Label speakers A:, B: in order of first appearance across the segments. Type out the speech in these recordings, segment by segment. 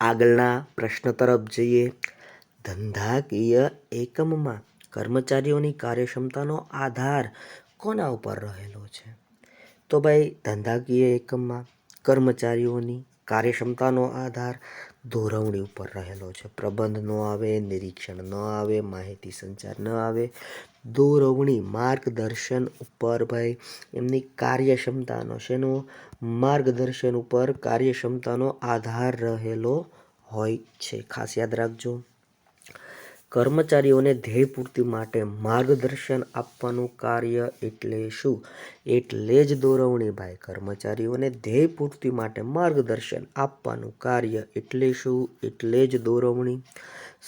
A: આગળના પ્રશ્ન તરફ જઈએ. ધંધાકીય એકમમાં કર્મચારીઓની કાર્યક્ષમતાનો આધાર કોના ઉપર રહેલો છે? તો ભાઈ ધંધાકીય એકમમાં કર્મચારીઓની કાર્યક્ષમતાનો આધાર દોરવણી ઉપર રહેલો છે. પ્રબંધ ન આવે, નિરીક્ષણ ન આવે, માહિતી સંચાર ન આવે, દોરવણી માર્ગદર્શન ઉપર ભાઈ એમની કાર્યક્ષમતાનો શેનો માર્ગદર્શન ઉપર કાર્યક્ષમતાનો આધાર રહેલો હોય છે. ખાસ યાદ રાખજો. કર્મચારીઓને ધ્યેય પૂર્તિ માટે માર્ગદર્શન આપવાનું કાર્ય એટલે શું? એટલે જ દોરવણી ભાઈ. કર્મચારીઓને ધ્યેય પૂર્તિ માટે માર્ગદર્શન આપવાનું કાર્ય એટલે શું? એટલે જ દોરવણી.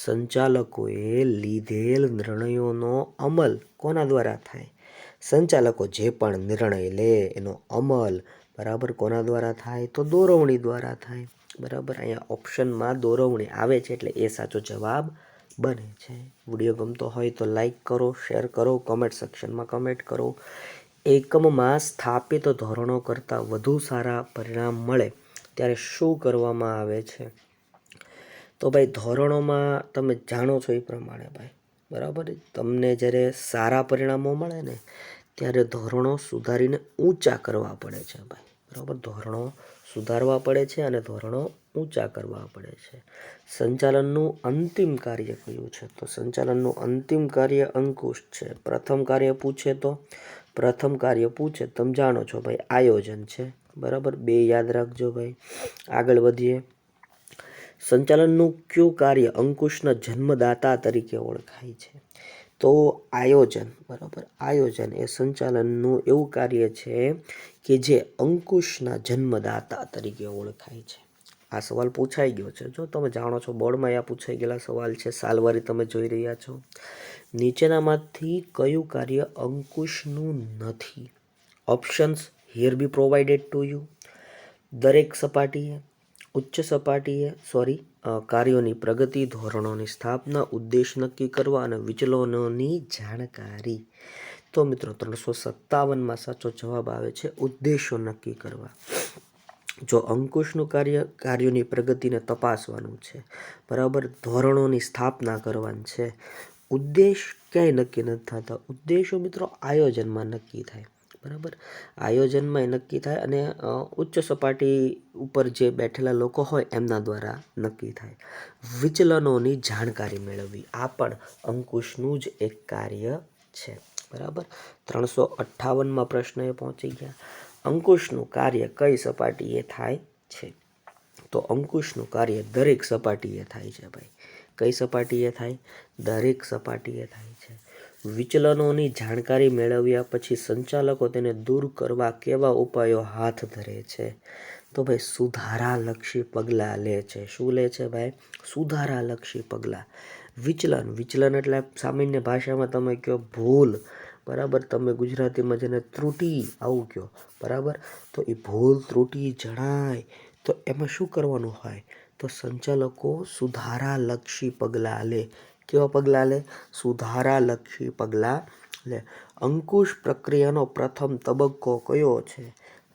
A: સંચાલકોએ લીધેલ નિર્ણયોનો અમલ કોના દ્વારા થાય? સંચાલકો જે પણ નિર્ણય લે એનો અમલ બરાબર કોના દ્વારા થાય? તો દોરવણી દ્વારા થાય. બરાબર, અહીંયા ઓપ્શનમાં દોરવણી આવે છે એટલે એ સાચો જવાબ બને છે. વિડીયો ગમતો હોય તો લાઈક કરો, શેર કરો, કમેન્ટ સેક્શનમાં કમેન્ટ કરો. એકમમાં સ્થાપિત ધોરણો કરતાં વધુ સારા પરિણામ મળે ત્યારે શું કરવામાં આવે છે? તો ભાઈ ધોરણોમાં તમે જાણો છો એ પ્રમાણે ભાઈ બરાબર, તમને જ્યારે સારા પરિણામો મળે ને ત્યારે ધોરણો સુધારીને ઊંચા કરવા પડે છે ભાઈ. બરાબર, ધોરણો સુધારવા પડે છે અને ધોરણો ઊંચા કરવા પડે છે. સંચાલનનું અંતિમ કાર્ય કયું છે? તો સંચાલનનું અંતિમ કાર્ય અંકુશ છે. પ્રથમ કાર્ય પૂછે તો તમે જાણો છો ભાઈ આયોજન છે. બરાબર, બે યાદ રાખજો ભાઈ. આગળ વધીએ. સંચાલનનું કયું કાર્ય અંકુશના જન્મદાતા તરીકે ઓળખાય છે? તો આયોજન. બરાબર, આયોજન એ સંચાલનનું એવું કાર્ય છે કે જે અંકુશના જન્મદાતા તરીકે ઓળખાય છે. આ સવાલ પૂછાઈ ગયો છે. જો તમે જાણો છો બોર્ડમાં આ પૂછાઈ ગયેલા સવાલ છે. સાલવારી તમે જોઈ રહ્યા છો. નીચેનામાંથી કયું કાર્ય અંકુશનું નથી? Options here B provided to you. દરેક સપાટીએ, ઉચ્ચ સપાટીએ કાર્યોની પ્રગતિ, ધોરણોની સ્થાપના, ઉદ્દેશ નક્કી કરવા અને વિચલનોની જાણકારી. તો મિત્રો 357માં સાચો જવાબ આવે છે ઉદ્દેશો નક્કી કરવા. જો અંકુશનું કાર્યોની પ્રગતિને તપાસવાનું છે, બરાબર, ધોરણોની સ્થાપના કરવાની છે. ઉદ્દેશ ક્યાંય નક્કી નથી થતા. ઉદ્દેશો મિત્રો આયોજનમાં નક્કી થાય. બરાબર, આયોજનમાં નક્કી થાય અને ઉચ્ચ સપાટી ઉપર જે બેઠેલા લોકો હોય એમના દ્વારા નક્કી થાય. વિચલનોની જાણકારી મેળવવી આ પણ અંકુશનું જ એક કાર્ય છે. બરાબર, 358માં પ્રશ્ન એ પહોંચી ગયા. અંકુશનું કાર્ય કઈ સપાટીએ થાય છે? તો અંકુશનું કાર્ય દરેક સપાટીએ થાય છે ભાઈ. કઈ સપાટીએ થાય? દરેક સપાટીએ થાય છે. વિચલનોની જાણકારી મેળવ્યા પછી સંચાલકો તેને દૂર કરવા કેવા ઉપાયો હાથ ધરે છે? તો ભાઈ સુધારાલક્ષી પગલાં લે છે. શું લે છે ભાઈ? સુધારાલક્ષી પગલાં. વિચલન એટલે સામાન્ય ભાષામાં તમે કહો ભૂલ. બરાબર, તમે ગુજરાતીમાં જેને ત્રુટિ આવું કહો. બરાબર, તો એ ભૂલ ત્રુટિ જણાય તો એમાં શું કરવાનું હોય? તો સંચાલકો સુધારાલક્ષી પગલાં લે. કેવા પગલાં લે? સુધારાલક્ષી પગલાં લે. અંકુશ પ્રક્રિયાનો પ્રથમ તબક્કો કયો છે?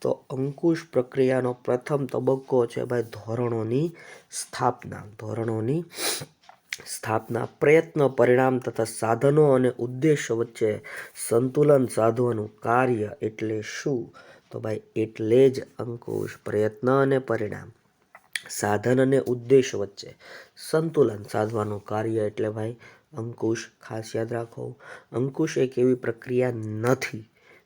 A: તો અંકુશ પ્રક્રિયાનો પ્રથમ તબક્કો છે ભાઈ ધોરણોની સ્થાપના. ધોરણોની સ્થાપના. પ્રયત્ન, પરિણામ તથા સાધનો અને ઉદ્દેશો વચ્ચે સંતુલન સાધવાનું કાર્ય એટલે શું? તો ભાઈ એટલે જ અંકુશ. પ્રયત્ન અને પરિણામ, સાધન અને ઉદ્દેશ વચ્ચે સંતુલન સાધવાનું કાર્ય એટલે ભાઈ અંકુશ. ખાસ યાદ રાખો. અંકુશ એક એવી પ્રક્રિયા નથી.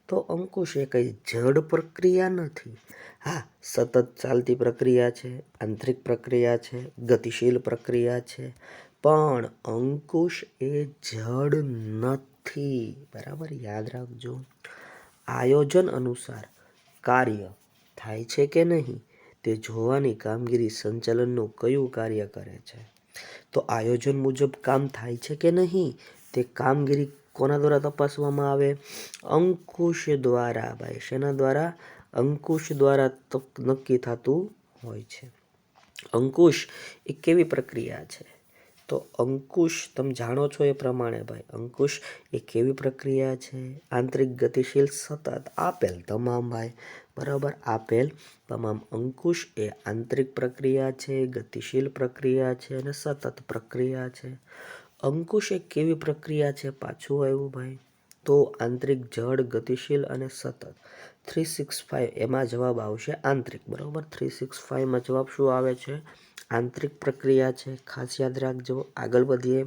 A: તો અંકુશ એ કઈ જડ પ્રક્રિયા નથી. હા, સતત ચાલતી પ્રક્રિયા છે, આંતરિક પ્રક્રિયા છે, ગતિશીલ પ્રક્રિયા છે, પણ અંકુશ એ જડ નથી. બરાબર, યાદ રાખજો. આયોજન અનુસાર કાર્ય થાય છે કે નહીં તે જોવાની કામગીરી સંચાલનનું કયું કાર્ય કરે છે? તો આયોજન મુજબ કામ થાય છે કે નહીં તે કામગીરી કોના દ્વારા તપાસવામાં આવે? અંકુશ દ્વારા ભાઈ. શેના દ્વારા? અંકુશ દ્વારા નક્કી થતું હોય છે. અંકુશ એ કેવી પ્રક્રિયા છે? તો અંકુશ તમે જાણો છો એ પ્રમાણે ભાઈ અંકુશ એ કેવી પ્રક્રિયા છે? આંતરિક ગતિશીલ સતત આપેલ તમામ ભાઈ બરાબર આપેલ તમામ અંકુશ એ આંતરિક પ્રક્રિયા છે, ગતિશીલ પ્રક્રિયા છે અને સતત પ્રક્રિયા છે. અંકુશ એ કેવી પ્રક્રિયા છે? પાછું આવ્યું ભાઈ તો આંતરિક જડ ગતિશીલ અને સતત 365 એમાં જવાબ આવશે આંતરિક બરાબર. 365માં જવાબ શું આવે છે? આંતરિક પ્રક્રિયા છે. ખાસ યાદ રાખજો. આગળ વધીએ.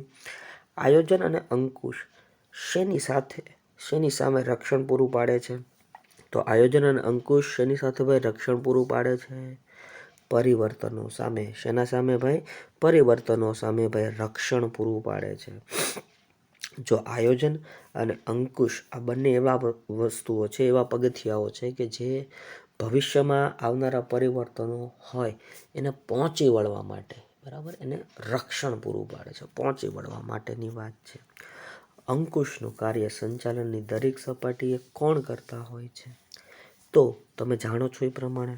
A: આયોજન અને અંકુશ શેની સામે રક્ષણ પૂરું પાડે છે? તો આયોજન અને અંકુશ શેની સાથે ભાઈ રક્ષણ પૂરું પાડે છે? પરિવર્તનો સામે. શેના સામે ભાઈ? પરિવર્તનો સામે ભાઈ રક્ષણ પૂરું પાડે છે. જો આયોજન અને અંકુશ આ બંને એવા વસ્તુઓ છે, એવા પગથિયાઓ છે કે જે ભવિષ્યમાં આવનારા પરિવર્તનો હોય એને પહોંચી વળવા માટે બરાબર એને રક્ષણ પૂરું પાડે છે. પહોંચી વળવા માટેની વાત છે. અંકુશનું કાર્ય સંચાલનની દરેક સપાટીએ કોણ કરતા હોય છે? તો તમે જાણો છો એ પ્રમાણે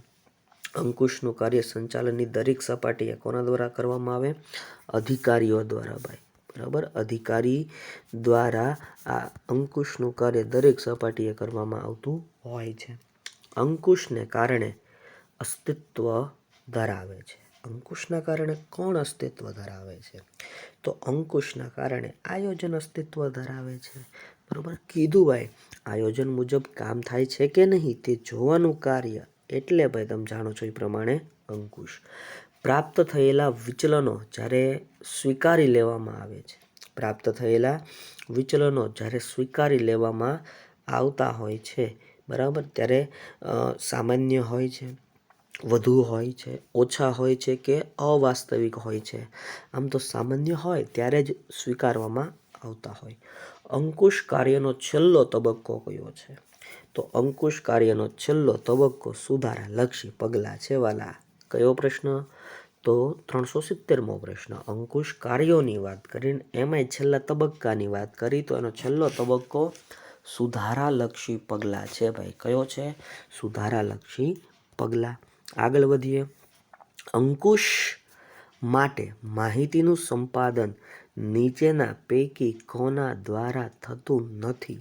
A: અંકુશનું કાર્ય સંચાલનની દરેક સપાટીએ કોના દ્વારા કરવામાં આવે? અધિકારીઓ દ્વારા ભાઈ બરાબર. અધિકારી દ્વારા આ અંકુશનું કાર્ય દરેક સપાટીએ કરવામાં આવતું હોય છે. અંકુશને કારણે અસ્તિત્વ ધરાવે છે. અંકુશના કારણે કોણ અસ્તિત્વ ધરાવે છે? તો અંકુશના કારણે આયોજન અસ્તિત્વ ધરાવે છે બરાબર. કીધું ભાઈ આયોજન મુજબ કામ થાય છે કે નહીં તે જોવાનું કાર્ય એટલે ભાઈ તમે જાણો છો એ પ્રમાણે અંકુશ. પ્રાપ્ત થયેલા વિચલનો જ્યારે સ્વીકારી લેવામાં આવે છે, પ્રાપ્ત થયેલા વિચલનો જ્યારે સ્વીકારી લેવામાં આવતા હોય છે બરાબર ત્યારે સામાન્ય હોય છે, વધુ હોય છે, ઓછા હોય છે કે અવાસ્તવિક હોય છે? આમ તો સામાન્ય હોય ત્યારે જ સ્વીકારવામાં આવતા હોય. અંકુશ કાર્યનો છેલ્લો તબક્કો કયો છે? તો અંકુશ કાર્યનો છેલ્લો તબક્કો સુધારાલક્ષી પગલાં છે વાલા. કયો પ્રશ્ન? તો 370મો પ્રશ્ન. અંકુશ કાર્યોની વાત કરીને એમાંય છેલ્લા તબક્કાની વાત કરી તો એનો છેલ્લો તબક્કો સુધારાલક્ષી પગલાં છે ભાઈ. કયો છે? સુધારાલક્ષી પગલાં. આગળ વધીએ. અંકુશ માટે માહિતીનું સંપાદન નીચેના પૈકી કોના દ્વારા થતું નથી?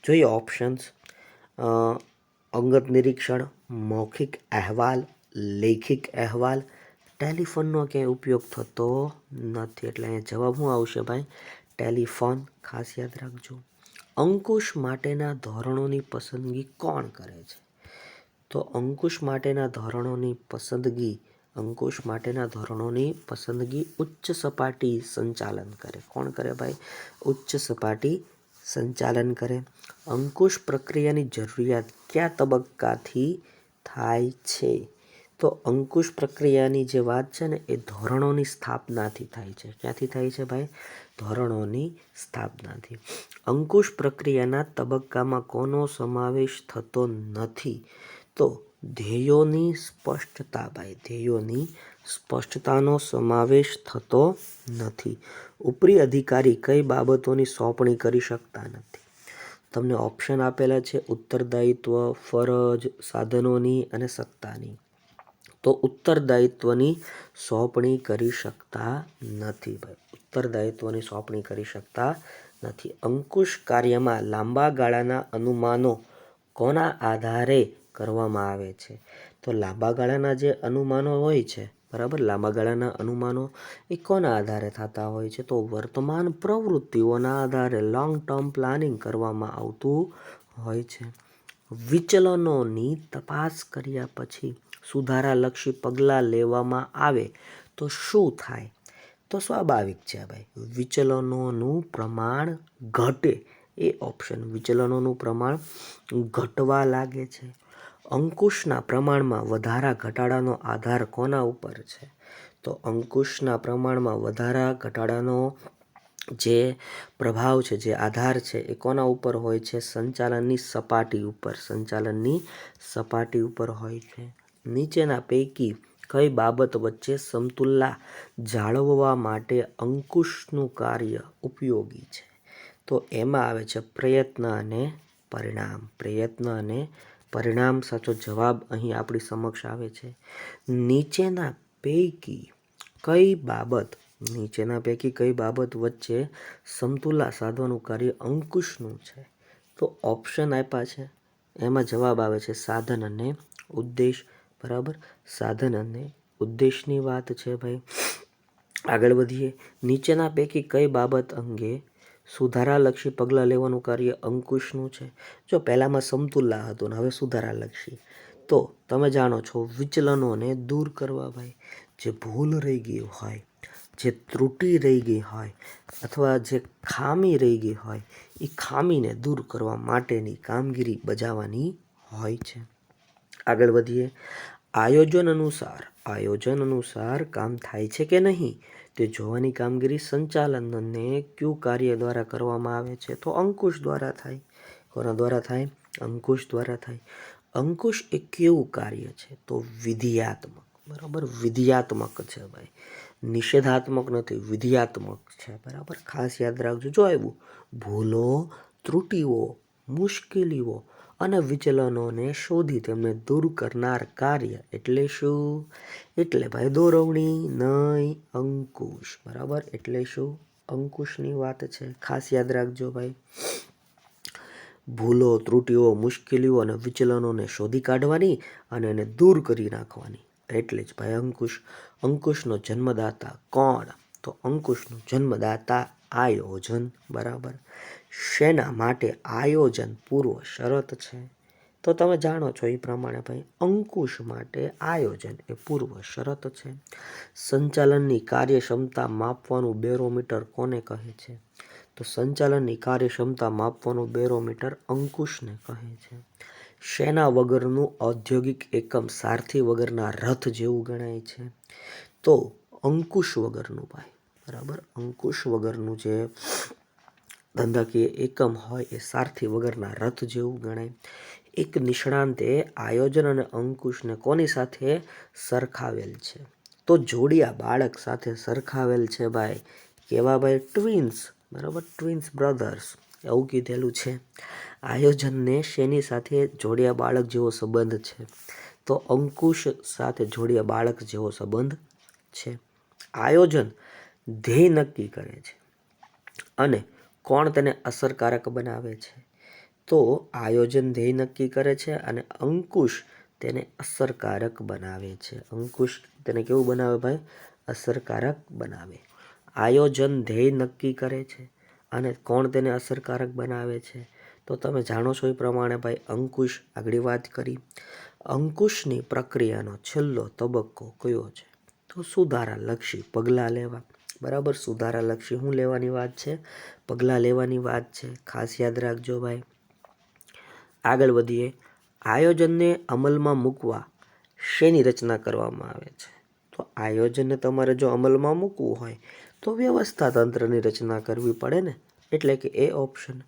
A: જોઈએ ઓપ્શન્સ. અંગત નિરીક્ષણ, મૌખિક અહેવાલ, લેખિક અહેવાલ, ટેલિફોનનો ક્યાંય ઉપયોગ થતો નથી. એટલે અહીંયા જવાબ શું આવશે ભાઈ? ટેલિફોન. ખાસ યાદ રાખજો. અંકુશ માટેના ધોરણોની પસંદગી કોણ કરે છે? તો અંકુશ માટેના ધોરણોની પસંદગી ઉચ્ચ સપાટી સંચાલન કરે. કોણ કરે ભાઈ? ઉચ્ચ સપાટી સંચાલન કરે. અંકુશ પ્રક્રિયાની જરૂરિયાત કયા તબક્કાથી થાય છે? તો અંકુશ પ્રક્રિયાની જે વાત છે ને એ ધોરણોની સ્થાપનાથી થાય છે. ક્યાંથી થાય છે ભાઈ? ધોરણોની સ્થાપનાથી. અંકુશ પ્રક્રિયાના તબક્કામાં કોનો સમાવેશ થતો નથી? તો ધ્યેયોની સ્પષ્ટતા ભાઈ. ધ્યેયોની સ્પષ્ટતાનો સમાવેશ થતો નથી. ઉપરી અધિકારી કઈ બાબતોની સોંપણી કરી શકતા નથી? તમને ઓપ્શન આપેલા છે ઉત્તરદાયિત્વ, ફરજ, સાધનોની અને સત્તાની. તો ઉત્તરદાયિત્વની સોંપણી કરી શકતા નથી ભાઈ. ઉત્તરદાયિત્વની સોંપણી કરી શકતા નથી. અંકુશ કાર્યમાં લાંબા ગાળાના અનુમાનો કોના આધારે કરવામાં આવે છે? તો લાંબા ગાળાના જે અનુમાનો હોય છે બરાબર, લાંબા ગાળાના અનુમાનો એ કોના આધારે થતા હોય છે? તો વર્તમાન પ્રવૃત્તિઓના આધારે લોંગ ટર્મ પ્લાનિંગ કરવામાં આવતું હોય છે. વિચલનોની તપાસ કર્યા પછી સુધારાલક્ષી પગલાં લેવામાં આવે તો શું થાય? તો સ્વાભાવિક છે ભાઈ વિચલનોનું પ્રમાણ ઘટે. એ ઓપ્શન. વિચલનોનું પ્રમાણ ઘટવા લાગે છે. અંકુશના પ્રમાણમાં વધારા ઘટાડાનો આધાર કોના ઉપર છે? તો અંકુશના પ્રમાણમાં વધારા ઘટાડાનો જે પ્રભાવ છે, જે આધાર છે એ કોના ઉપર હોય છે? સંચાલનની સપાટી ઉપર. સંચાલનની સપાટી ઉપર હોય છે. નીચેના પૈકી કઈ બાબત વચ્ચે સમતુલા જાળવવા માટે અંકુશનું કાર્ય ઉપયોગી છે? તો એમાં આવે છે પ્રયત્ન અને પરિણામ. પ્રયત્ન અને પરિણામ સાચો જવાબ અહીં આપણી સમક્ષ આવે છે. નીચેના પૈકી કઈ બાબત નીચેના પૈકી કઈ બાબત વચ્ચે સમતુલા સાધવાનું કાર્ય અંકુશનું છે? તો ઓપ્શન આપ્યા છે, એમાં જવાબ આવે છે સાધન અને ઉદ્દેશ. બરાબર, સાધન અને ઉદ્દેશની વાત છે ભાઈ. આગળ વધીએ. નીચેના પૈકી કઈ બાબત અંગે સુધારાલક્ષી પગલાં લેવાનું કાર્ય અંકુશનું છે? જો પહેલામાં સમતુલા હતું ને હવે સુધારાલક્ષી. તો તમે જાણો છો વિચલનોને દૂર કરવા ભાઈ. જે ભૂલ રહી ગઈ હોય, જે ત્રુટિ રહી ગઈ હોય અથવા જે ખામી રહી ગઈ હોય, એ ખામીને દૂર કરવા માટેની કામગીરી બજાવવાની હોય છે. આગળ વધીએ. આયોજન અનુસાર કામ થાય છે કે નહીં તે જોવાની કામગીરી સંચાલનને કયું કાર્ય દ્વારા કરવામાં આવે છે? તો અંકુશ દ્વારા થાય. કોના દ્વારા થાય? અંકુશ દ્વારા થાય. અંકુશ એ કેવું કાર્ય છે? તો વિધેયાત્મક. બરાબર, વિધેયાત્મક છે ભાઈ, નિષેધાત્મક નથી, વિધેયાત્મક છે. બરાબર, ખાસ યાદ રાખજો. જો આવ્યું ભૂલો, ત્રુટિઓ, મુશ્કેલીઓ અને વિચલનોને શોધી તેમને દૂર કરનાર કાર્ય એટલે શું? એટલે ભાઈ દોરવણી, નહીં અંકુશ. બરાબર, એટલે શું? અંકુશની વાત છે. ખાસ યાદ રાખજો ભાઈ. ભૂલો, ત્રુટિઓ, મુશ્કેલીઓ અને વિચલનોને શોધી કાઢવાની અને એને દૂર કરી નાખવાની, એટલે જ ભાઈ અંકુશ. અંકુશનો જન્મદાતા કોણ? તો અંકુશનો જન્મદાતા આયોજન. બરાબર, શેના માટે આયોજન પૂર્વ શરત છે? તો તમે જાણો છો એ પ્રમાણે ભાઈ અંકુશ માટે આયોજન એ પૂર્વ શરત છે. સંચાલનની કાર્યક્ષમતા માપવાનું બેરોમીટર કોને કહે છે? તો સંચાલનની કાર્યક્ષમતા માપવાનું બેરોમીટર અંકુશને કહે છે. શેના વગરનું ઔદ્યોગિક એકમ સારથી વગરના રથ જેવું ગણાય છે? તો અંકુશ વગરનું ભાઈ. બરાબર, અંકુશ વગરનું જે ધંધાકીય એકમ હોય એ સારથી વગરના રથ જેવું ગણાય. એક નિષ્ણાંતે આયોજન અને અંકુશને કોની સાથે સરખાવેલ છે? તો જોડિયા બાળક સાથે સરખાવેલ છે ભાઈ. કેવા ભાઈ? ટ્વિન્સ. બરાબર, ટ્વિન્સ બ્રધર્સ એવું કીધેલું છે. આયોજનને શેની સાથે જોડિયા બાળક જેવો સંબંધ છે? તો અંકુશ સાથે જોડિયા બાળક જેવો સંબંધ છે. આયોજન ધ્યેય નક્કી કરે છે અને કોણ તેને અસરકારક બનાવે છે? તો આયોજન ધ્યેય નક્કી કરે છે અને અંકુશ તેને અસરકારક બનાવે છે. અંકુશ તેને કેવું બનાવે ભાઈ? અસરકારક બનાવે. આયોજન ધ્યેય નક્કી કરે છે અને કોણ તેને અસરકારક બનાવે છે? તો તમે જાણો છો એ પ્રમાણે ભાઈ અંકુશ. આગળ વાત કરી. અંકુશની પ્રક્રિયાનો છેલ્લો તબક્કો કયો છે? તો સુધારાલક્ષી પગલાં લેવા. બરાબર, સુધારાલક્ષી શું લેવાની વાત છે? પગલાં લેવાની વાત છે. ખાસ યાદ રાખજો ભાઈ. આગળ વધીએ. આયોજનને અમલમાં મૂકવા શેની રચના કરવામાં આવે છે? તો આયોજનને તમારે જો અમલમાં મૂકવું હોય તો વ્યવસ્થા તંત્રની રચના કરવી પડે ને, એટલે કે એ ઓપ્શન.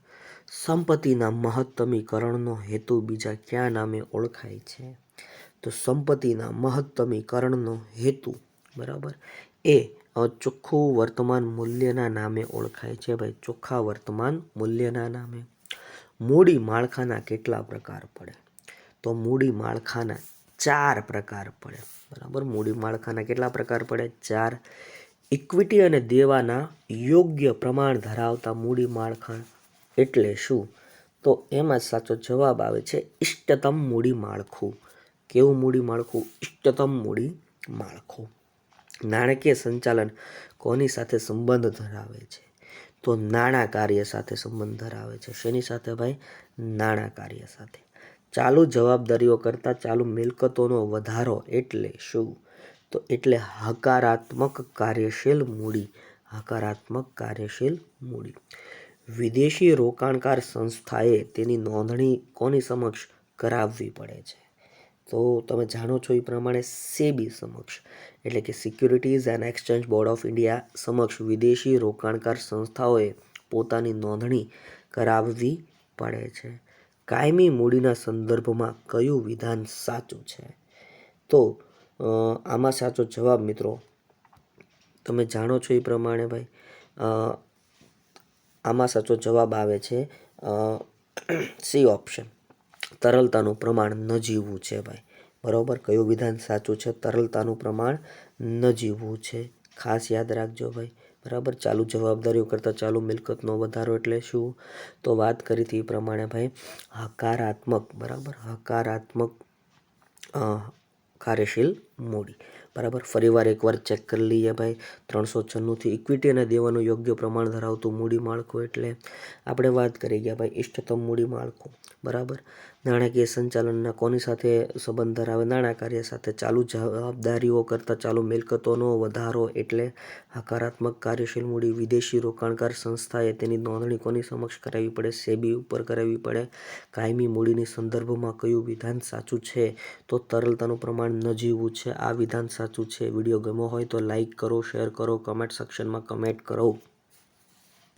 A: સંપત્તિના મહત્તમીકરણનો હેતુ બીજા કયા નામે ઓળખાય છે? તો સંપત્તિના મહત્તમીકરણનો હેતુ, બરાબર, એ ચોખ્ખું વર્તમાન મૂલ્યના નામે ઓળખાય છે ભાઈ. ચોખ્ખા વર્તમાન મૂલ્યના નામે. મૂડી માળખાના કેટલા પ્રકાર પડે? તો મૂડી માળખાના 4 પ્રકાર પડે. બરાબર, મૂડી માળખાના કેટલા પ્રકાર પડે? 4. ઇક્વિટી અને દેવાના યોગ્ય પ્રમાણ ધરાવતા મૂડી માળખા એટલે શું? તો એમાં સાચો જવાબ આવે છે ઇષ્ટતમ મૂડી માળખું. કેવું મૂડી માળખું? ઇષ્ટતમ મૂડી માળખું. નાણાકીય સંચાલન કોની સાથે સંબંધ ધરાવે છે? તો નાણાં કાર્ય સાથે સંબંધ ધરાવે છે. શેની સાથે ભાઈ? નાણાં કાર્ય સાથે. ચાલુ જવાબદારીઓ કરતાં ચાલુ મિલકતોનો વધારો એટલે શું? તો એટલે હકારાત્મક કાર્યશીલ મૂડી. હકારાત્મક કાર્યશીલ મૂડી. વિદેશી રોકાણકાર સંસ્થાએ તેની નોંધણી કોની સમક્ષ કરાવવી પડે છે? તો તમે જાણો છો એ પ્રમાણે સેબી સમક્ષ, એટલે કે securities and exchange board of India સમક્ષ વિદેશી રોકાણકાર સંસ્થાઓએ પોતાની નોંધણી કરાવવી પડે છે. કાયમી મૂડીના સંદર્ભમાં કયું વિધાન સાચું છે? તો આમાં સાચો જવાબ મિત્રો તમે જાણો છો એ પ્રમાણે ભાઈ આમાં સાચો જવાબ આવે છે સી ઓપ્શન. તરલતાનું પ્રમાણ નજીવું છે ભાઈ. બરાબર, કયું વિધાન સાચું છે? તરલતાનું પ્રમાણ નજીવું છે. ખાસ યાદ રાખજો ભાઈ, બરાબર. ચાલુ જવાબદારીઓ કરતાં ચાલુ મિલકતનો વધારો એટલે શું? તો વાત કરી હતી એ પ્રમાણે ભાઈ હકારાત્મક, બરાબર, હકારાત્મક કાર્યશીલ મૂડી, બરાબર. ફરીવાર એકવાર ચેક કરી લઈએ ભાઈ. 396થી ઇક્વિટી અને દેવાનું યોગ્ય પ્રમાણ ધરાવતું મૂડી માળખું એટલે આપણે વાત કરી ગયા ભાઈ ઇષ્ટતમ મૂડી માળખું, બરાબર. નાણાકીય સંચાલનના કોની સાથે સંબંધ ધરાવે? નાણાં કાર્ય સાથે. ચાલુ જવાબદારીઓ કરતાં ચાલુ મિલકતોનો વધારો એટલે હકારાત્મક કાર્યશીલ મૂડી. વિદેશી રોકાણકાર સંસ્થાએ તેની નોંધણી કોની સમક્ષ કરાવવી પડે? સેબી ઉપર કરાવવી પડે. કાયમી મૂડીની સંદર્ભમાં કયું વિધાન સાચું છે? તો તરલતાનું પ્રમાણ નજીવું છે, આ વિધાન સાચું છે. વિડીયો ગમ્યો હોય તો લાઈક કરો, શેર કરો, કમેન્ટ સેક્શનમાં કમેન્ટ કરો.